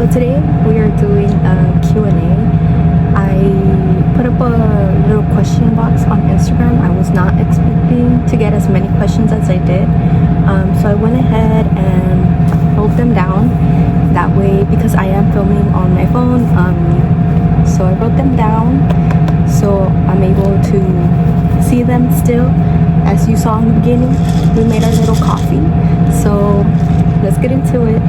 So today we are doing a Q&A. I put up a little question box on Instagram. I was not expecting to get as many questions as I did. So I went ahead and wrote them down. That way, because I am filming on my phone, so I wrote them down so I'm able to see them still. As you saw in the beginning, we made our little coffee. So let's get into it.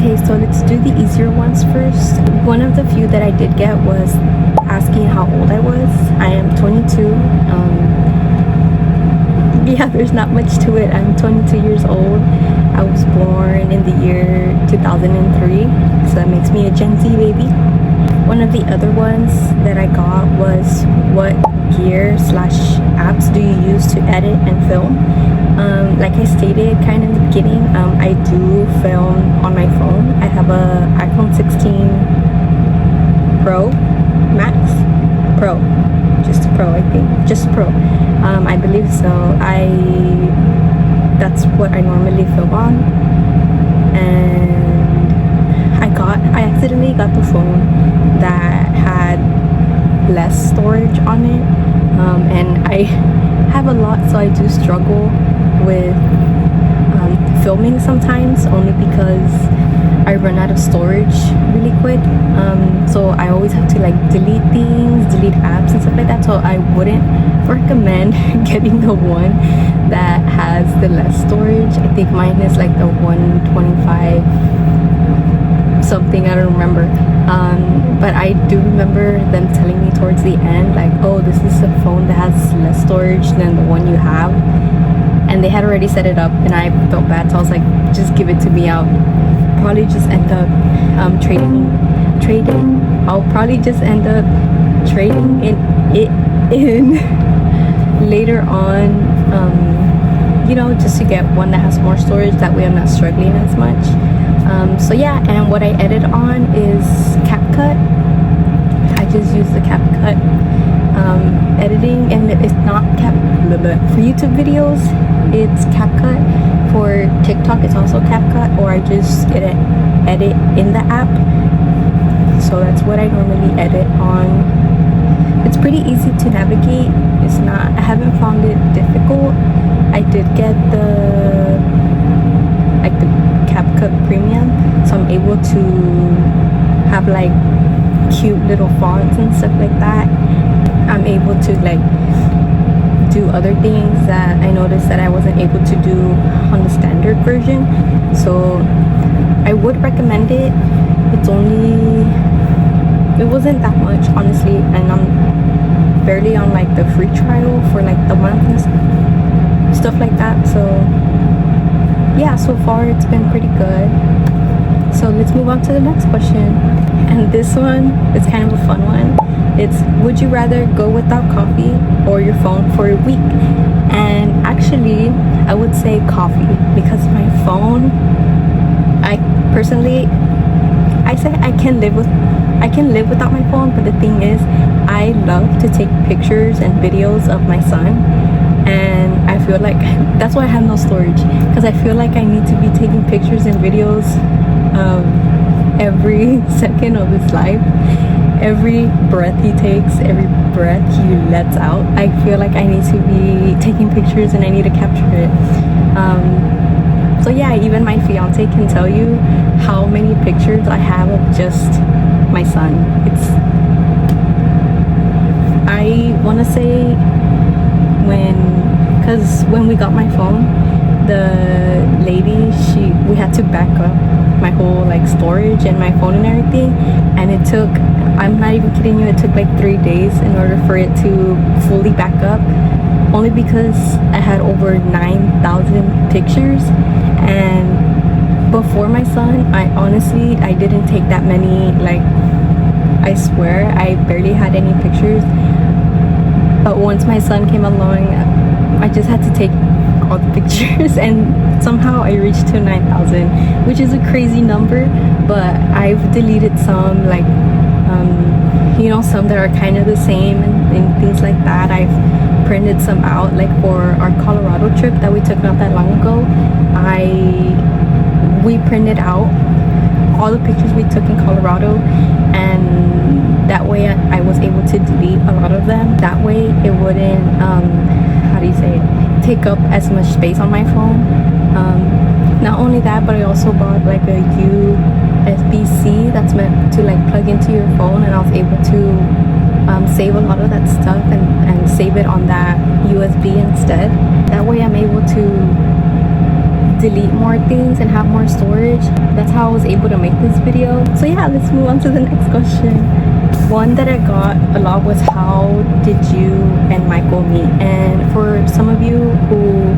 Okay, so let's do the easier ones first. One of the few that I did get was asking how old I was. I am 22. Yeah, there's not much to it. I'm 22 years old. I was born in the year 2003, so that makes me a Gen Z baby. One of the other ones that I got was, what gear/apps do you use to edit and film? Like I stated kind of in the beginning, I do film on my phone. I have a iPhone 16 Pro Max Pro, just Pro, I think, just Pro. I believe so. That's what I normally film on. And I accidentally got the phone that had less storage on it, and I have a lot, so I do struggle with filming sometimes, only because I run out of storage really quick. So I always have to like delete things, delete apps and stuff like that. So I wouldn't recommend getting the one that has the less storage. I think mine is like the 125 something, I don't remember. But I do remember them telling me towards the end, like, oh, this is a phone that has less storage than the one you have. And they had already set it up, and I felt bad, so I was like, just give it to me. I'll probably just end up trading. I'll probably just end up trading in later on, just to get one that has more storage. That way I'm not struggling as much. So yeah, and what I edit on is CapCut. I just use the CapCut editing, and it's not for YouTube videos, it's CapCut. For TikTok, it's also CapCut, or I just edit in the app. So that's what I normally edit on. It's pretty easy to navigate. I haven't found it difficult. I did get the CapCut Premium, so I'm able to have like cute little fonts and stuff like that. I'm able to like do other things that I noticed that I wasn't able to do on the standard version. So I would recommend it. It wasn't that much, honestly, and I'm barely on like the free trial for like the month and stuff like that. So yeah, so far it's been pretty good. So let's move on to the next question, and this one is kind of a fun one. It's, would you rather go without coffee or your phone for a week? And actually, I would say coffee, because my phone, I say I can live without my phone, but the thing is, I love to take pictures and videos of my son, and I feel like that's why I have no storage, because I feel like I need to be taking pictures and videos every second of his life. Every breath he takes, every breath he lets out, I feel like I need to be taking pictures and I need to capture it. So yeah, even my fiance can tell you how many pictures I have of just my son. I want to say because when we got my phone, the lady, we had to back up my whole like storage and my phone and everything, and it took, I'm not even kidding you, it took like 3 days in order for it to fully back up, only because I had over 9,000 pictures. And before my son, I didn't take that many. Like, I swear I barely had any pictures. But once my son came along, I just had to take all the pictures, and somehow I reached to 9,000, which is a crazy number. But I've deleted some, like some that are kind of the same and things like that. I've printed some out, like for our Colorado trip that we took not that long ago. We printed out all the pictures we took in Colorado, and that way I was able to delete a lot of them. That way it wouldn't how do you say it, take up as much space on my phone. Not only that, but I also bought like a USB-C that's meant to like plug into your phone, and I was able to save a lot of that stuff and save it on that USB instead. That way I'm able to delete more things and have more storage. That's how I was able to make this video. So yeah, let's move on to the next question. One that I got a lot was, how did you and Michael meet? And for some of you who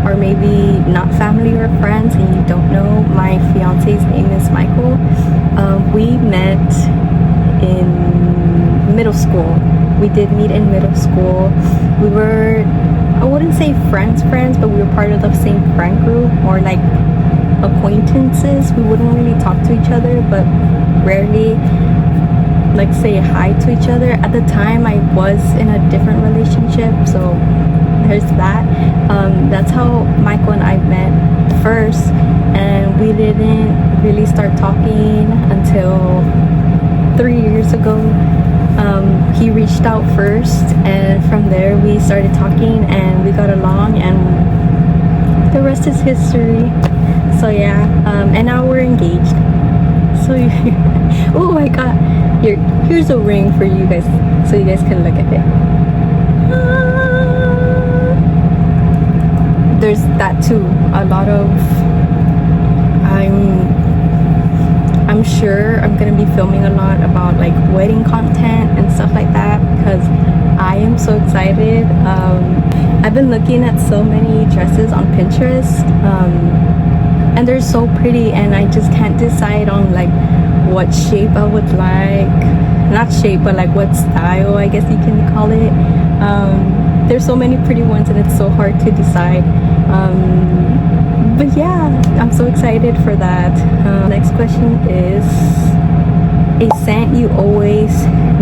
are maybe not family or friends and you don't know, my fiance's name is Michael. We met in middle school. We did meet in middle school. We were, I wouldn't say friends, but we were part of the same friend group, more like acquaintances. We wouldn't really talk to each other, but rarely like say hi to each other. At the time I was in a different relationship, so there's that. That's how Michael and I met first, and we didn't really start talking until 3 years ago. He reached out first, and from there we started talking and we got along, and the rest is history. So yeah, and now we're engaged. So oh, I got here's a ring for you guys, so you guys can look at it. There's that too. A lot of I'm sure I'm gonna be filming a lot about like wedding content and stuff like that, because I am so excited. I've been looking at so many dresses on Pinterest, and they're so pretty, and I just can't decide on like what shape I would like. Not shape, but like what style, I guess you can call it. There's so many pretty ones and it's so hard to decide. But yeah, I'm so excited for that. Next question is, a scent you always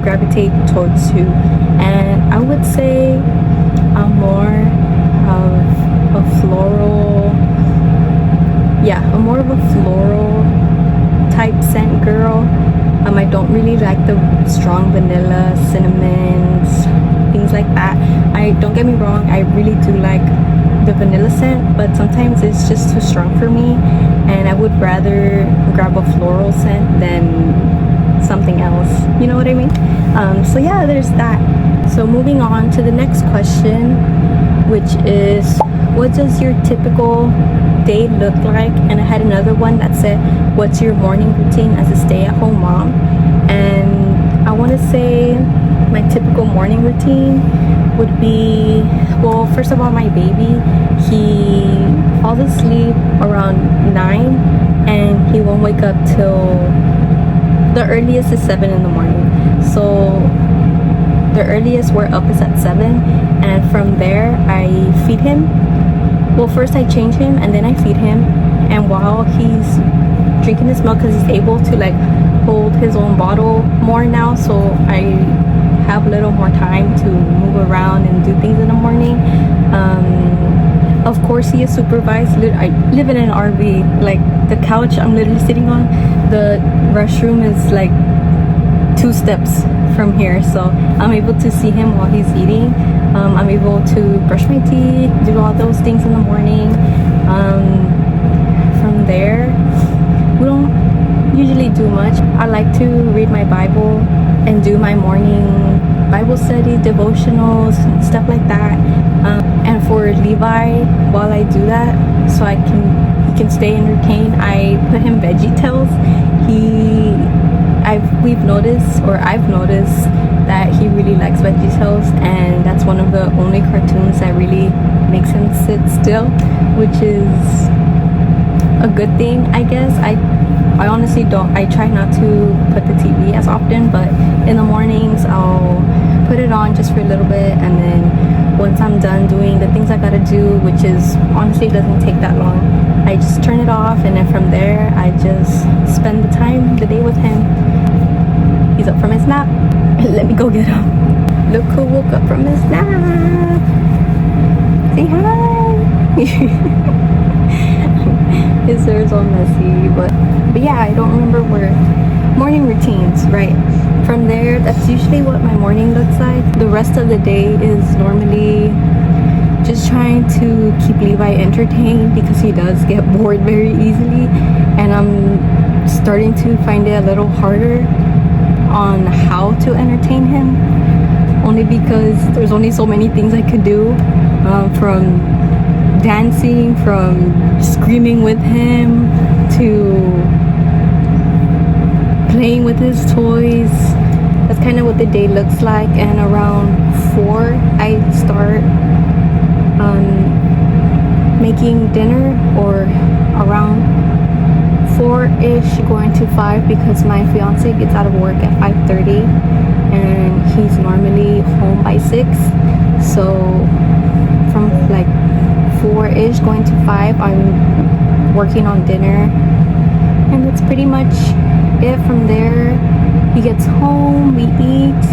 gravitate towards to? And I would say I'm more of a floral, I'm more of a floral type scent girl. I don't really like the strong vanilla, cinnamons, things like that. Don't get me wrong, I really do like the vanilla scent, but sometimes it's just too strong for me, and I would rather grab a floral scent than something else, you know what I mean? So yeah, there's that. So moving on to the next question, which is, what does your typical day look like? And I had another one that said, what's your morning routine as a stay-at-home mom? And I want to say my typical morning routine would be, well, first of all, my baby, he falls asleep around 9 and he won't wake up till the earliest is 7 in the morning. So the earliest we're up is at 7, and from there I feed him. Well, first I change him and then I feed him, and while he's drinking his milk, because he's able to like hold his own bottle more now, so I have a little more time to move around and do things in the morning. Of course, he is supervised. I live in an RV. Like the couch I'm literally sitting on, the restroom is like 2 steps from here, so I'm able to see him while he's eating. I'm able to brush my teeth, do all those things in the morning. From there, we don't usually do much. I like to read my Bible and do my morning Bible study, devotionals, and stuff like that. And for Levi, while I do that, so he can stay entertained, I put him Veggie Tales. I've noticed that he really likes Veggie Tales, and that's one of the only cartoons that really makes him sit still, which is a good thing, I guess. I honestly don't. I try not to put the TV as often, but in the mornings I'll put it on just for a little bit, and then once I'm done doing the things I gotta do, which is honestly doesn't take that long, I just turn it off, and then from there I just spend the day with him. He's up from his nap. Let me go get him. Look who woke up from his nap. Say hi. His hair is all messy, but yeah, I don't remember where. Morning routines, right? From there, that's usually what my morning looks like. The rest of the day is normally just trying to keep Levi entertained because he does get bored very easily, and I'm starting to find it a little harder on how to entertain him, only because there's only so many things I could do, from dancing, from screaming with him, to playing with his toys. That's kind of what the day looks like. And around 4 I start making dinner, or around 4-ish going to 5, because my fiance gets out of work at 5:30 and he's normally home by 6. So from like 4-ish going to 5, I'm working on dinner, and that's pretty much it. From there, he gets home, we eat.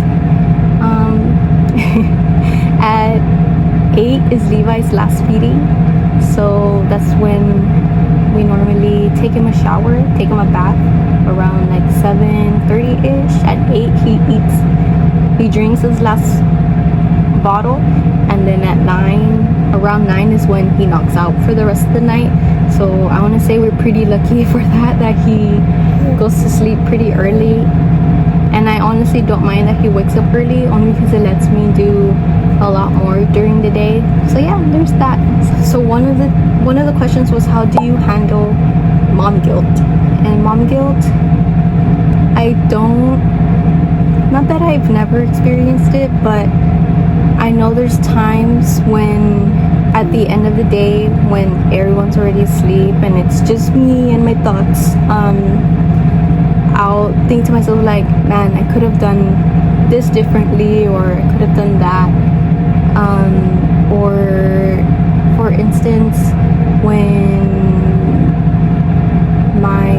At 8 is Levi's last feeding, so that's when we normally take him a shower, take him a bath around like 7:30-ish. At 8 he drinks his last bottle, and then at 9, around 9 is when he knocks out for the rest of the night. So I want to say we're pretty lucky for that he goes to sleep pretty early, and I honestly don't mind that he wakes up early, only because it lets me do a lot more during the day. So yeah, there's that. So one of the questions was, how do you handle mom guilt? And mom guilt, I don't, not that I've never experienced it, but I know there's times when at the end of the day, when everyone's already asleep and it's just me and my thoughts, I'll think to myself like, man, I could have done this differently, or I could have done that. Or for instance, when my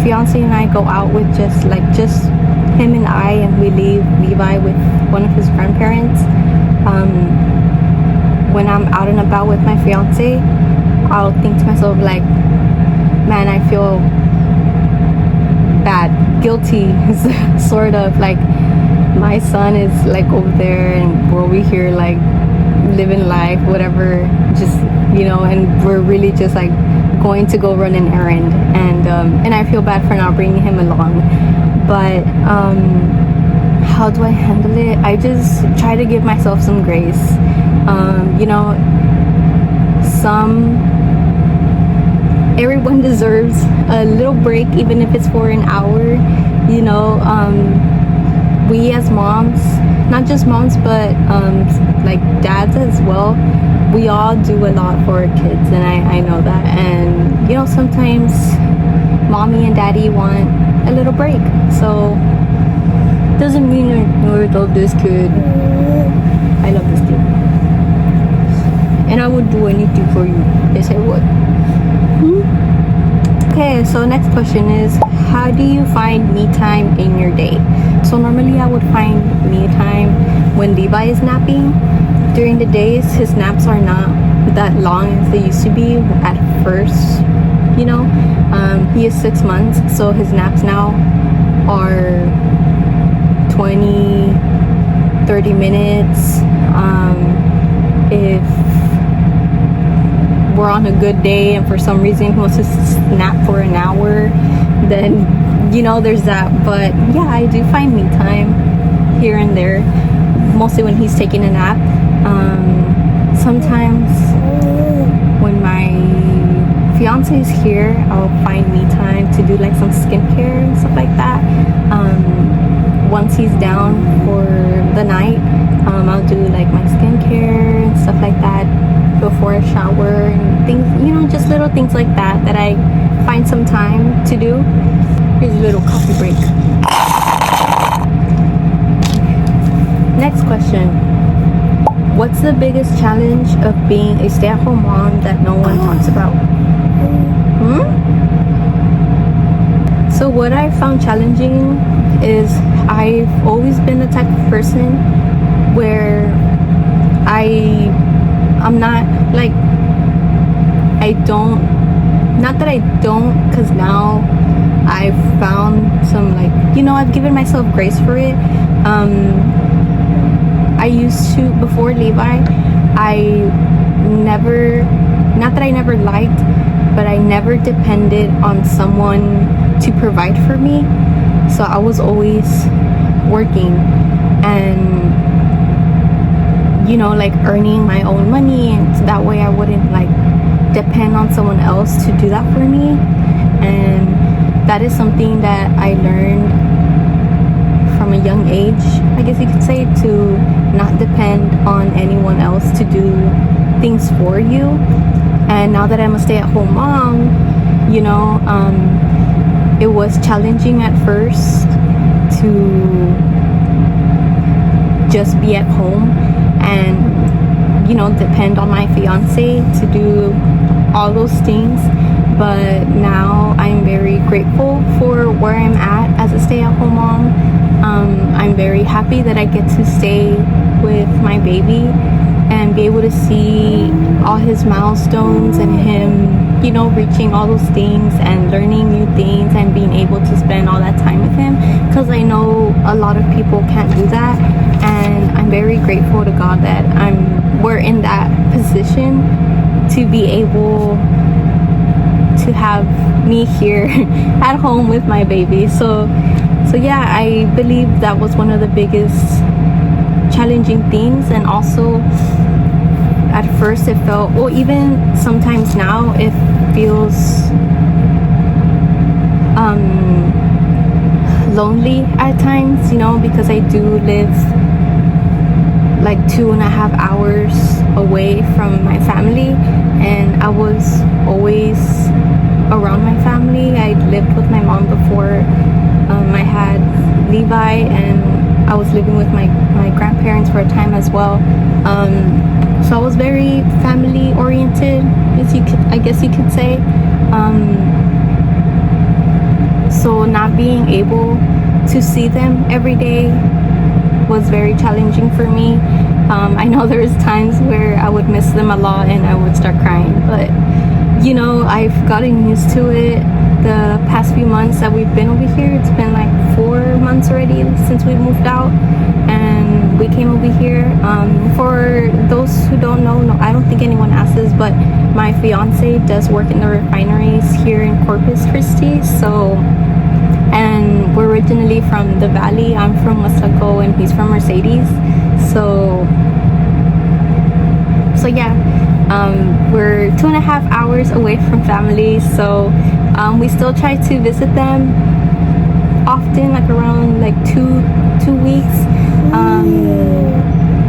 fiance and I go out with just him and I, and we leave Levi with one of his grandparents, when I'm out and about with my fiance, I'll think to myself like, man, I feel bad, guilty, sort of, like my son is like over there and we're over here like living life, whatever, just, and we're really just like going to go run an errand, and I feel bad for not bringing him along. But how do I handle it? I just try to give myself some grace. Everyone deserves a little break, even if it's for an hour. We as moms, not just moms, but like dads as well, we all do a lot for our kids, and I know that. And sometimes mommy and daddy want a little break, so doesn't mean I love this kid. I love this kid, and I would do anything for you. Yes, I would. Okay, so next question is, how do you find me time in your day? So normally I would find me time when Levi is napping. During the days, his naps are not that long as they used to be at first. He is 6 months, so his naps now are 20-30 minutes. If we're on a good day and for some reason he wants to nap for an hour, then there's that. But yeah, I do find me time here and there, mostly when he's taking a nap. Sometimes when my fiance is here, I'll find me time to do like some skincare and stuff like that. Once he's down for the night, I'll do like my skincare and stuff like that before I shower, and things, just little things like that I find some time to do. Here's a little coffee break. Next question. What's the biggest challenge of being a stay-at-home mom that no one talks about? So what I found challenging is I've always been the type of person where I'm not like, I don't not that I don't, because now I've found some, like, I've given myself grace for it. I used to, before Levi, I never, not that I never liked, but I never depended on someone to provide for me. So I was always working and, like earning my own money, and so that way I wouldn't like depend on someone else to do that for me. And that is something that I learned from a young age, I guess you could say, to not depend on anyone else to do things for you. And now that I'm a stay-at-home mom, it was challenging at first to just be at home and depend on my fiance to do all those things. But now I'm very grateful for where I'm at as a stay-at-home mom. I'm very happy that I get to stay with my baby and be able to see all his milestones and him, reaching all those things and learning new things and being able to spend all that time with him, because I know a lot of people can't do that. And I'm very grateful to God that we're in that position to be able to have me here at home with my baby. So yeah, I believe that was one of the biggest challenging things. And also at first it felt, well, even sometimes now it feels lonely at times, because I do live like 2.5 hours away from my family, and I was always around my family. I lived with my mom before I had Levi, and I was living with my grandparents for a time as well. So I was very family oriented, I guess you could say. So not being able to see them every day was very challenging for me. I know there was times where I would miss them a lot and I would start crying, but I've gotten used to it. The past few months that we've been over here, it's been like 4 months already since we moved out and we came over here. For those who don't know, no, I don't think anyone asked this, but my fiance does work in the refineries here in Corpus Christi. And we're originally from the Valley. I'm from Wasaco and he's from Mercedes. So yeah, we're 2.5 hours away from family. So we still try to visit them often, like around like two weeks.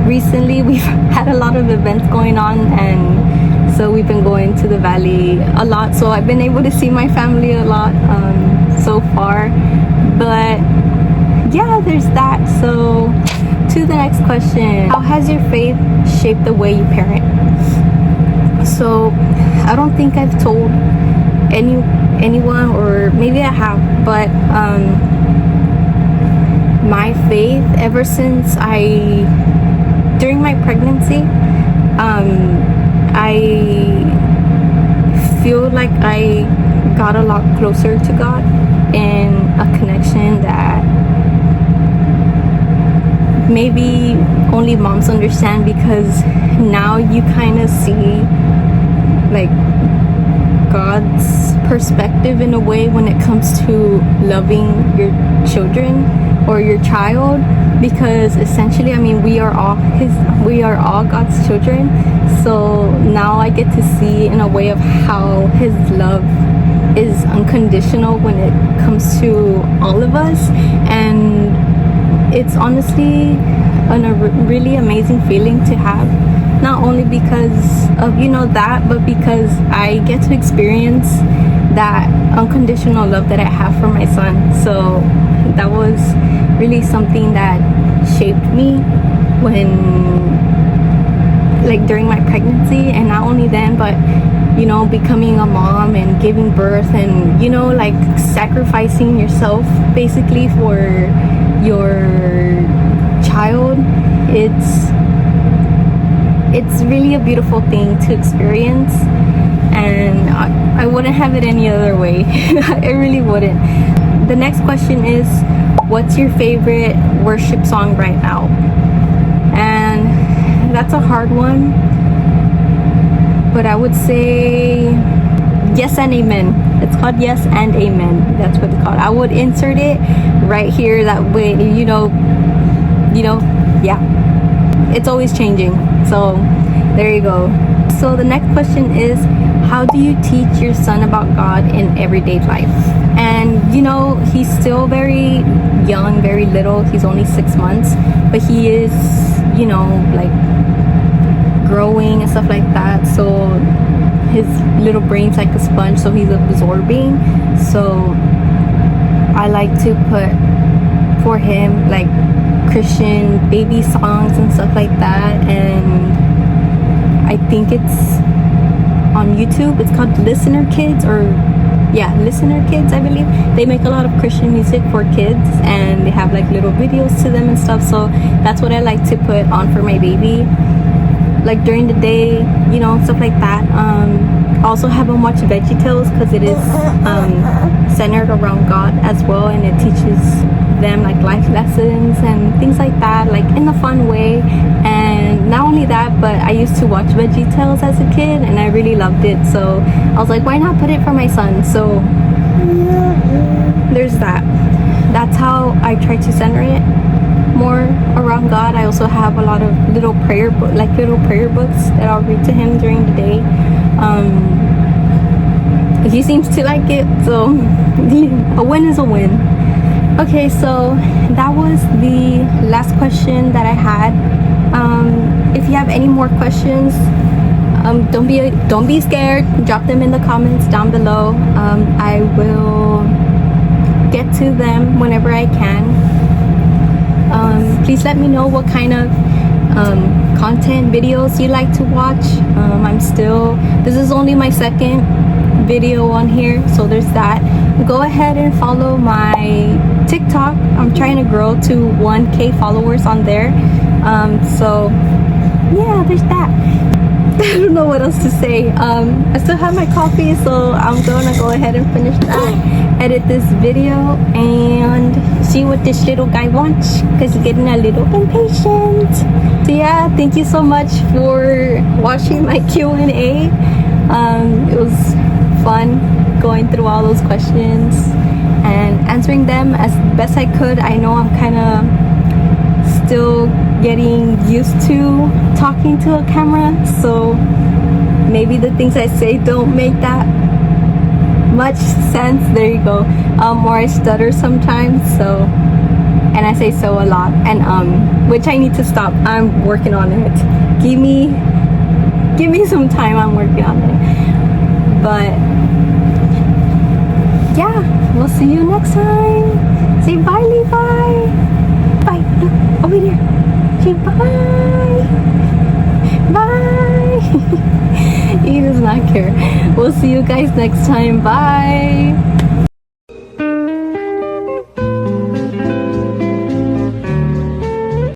Recently we've had a lot of events going on, and so we've been going to the Valley a lot. So I've been able to see my family a lot so far. But yeah, there's that. So to the next question, how has your faith shaped the way you parent? So I don't think I've told anyone, or maybe I have, but my faith, ever since during my pregnancy, I feel like I got a lot closer to God, and a connection that maybe only moms understand, because now you kind of see like God's perspective in a way when it comes to loving your children or your child, because essentially, I mean, we are all God's children. So now I get to see in a way of how his love is unconditional when it comes to all of us. And it's honestly a really amazing feeling to have, not only because of that, but because I get to experience that unconditional love that I have for my son. So that was really something that shaped me during my pregnancy. And not only then, but becoming a mom and giving birth, and sacrificing yourself basically for your child. It's really a beautiful thing to experience. and I wouldn't have it any other way. I really wouldn't. The next question is, what's your favorite worship song right now? And that's a hard one, but I would say Yes and Amen. It's called Yes and Amen. That's what it's called. I would insert it right here. That way, yeah. It's always changing. So there you go. So the next question is, how do you teach your son about God in everyday life? And he's still very young, very little. He's only 6 months, but he is, like growing and stuff like that. So his little brain's like a sponge, so he's absorbing. So I like to put for him like Christian baby songs and stuff like that, and I think it's on YouTube. It's called Listener Kids, Listener Kids, I believe. They make a lot of Christian music for kids, and they have like little videos to them and stuff. So that's what I like to put on for my baby, like during the day, stuff like that. Also have them watch Veggie Tales, because it is centered around God as well, and it teaches them like life lessons and things like that, like in a fun way. And not only that, but I used to watch Veggie Tales as a kid, and I really loved it. So I was like, why not put it for my son? So there's that. That's how I try to center it more around God. I also have a lot of little prayer books that I'll read to him during the day. He seems to like it, so a win is a win. Okay, so that was the last question that I had. If you have any more questions, don't be scared. Drop them in the comments down below. I will get to them whenever I can. Please let me know what kind of content videos you like to watch. This is only my second video on here, so there's that. Go ahead and follow my TikTok. I'm trying to grow to 1K followers on there. So yeah, there's that. I don't know what else to say. I still have my coffee, so I'm gonna go ahead and finish that, edit this video, and see what this little guy wants, because he's getting a little impatient. So yeah, thank you so much for watching my Q&A. It was fun going through all those questions and answering them as best I could. I know I'm kind of still getting used to talking to a camera, so maybe the things I say don't make that much sense. There you go. Or I stutter sometimes, so, and I say so a lot, and which I need to stop. I'm working on it. Give me some time. I'm working on it. But yeah, we'll see you next time. Say bye, Levi. Bye. Look, over there. Say bye. Bye. He does not care. We'll see you guys next time. Bye.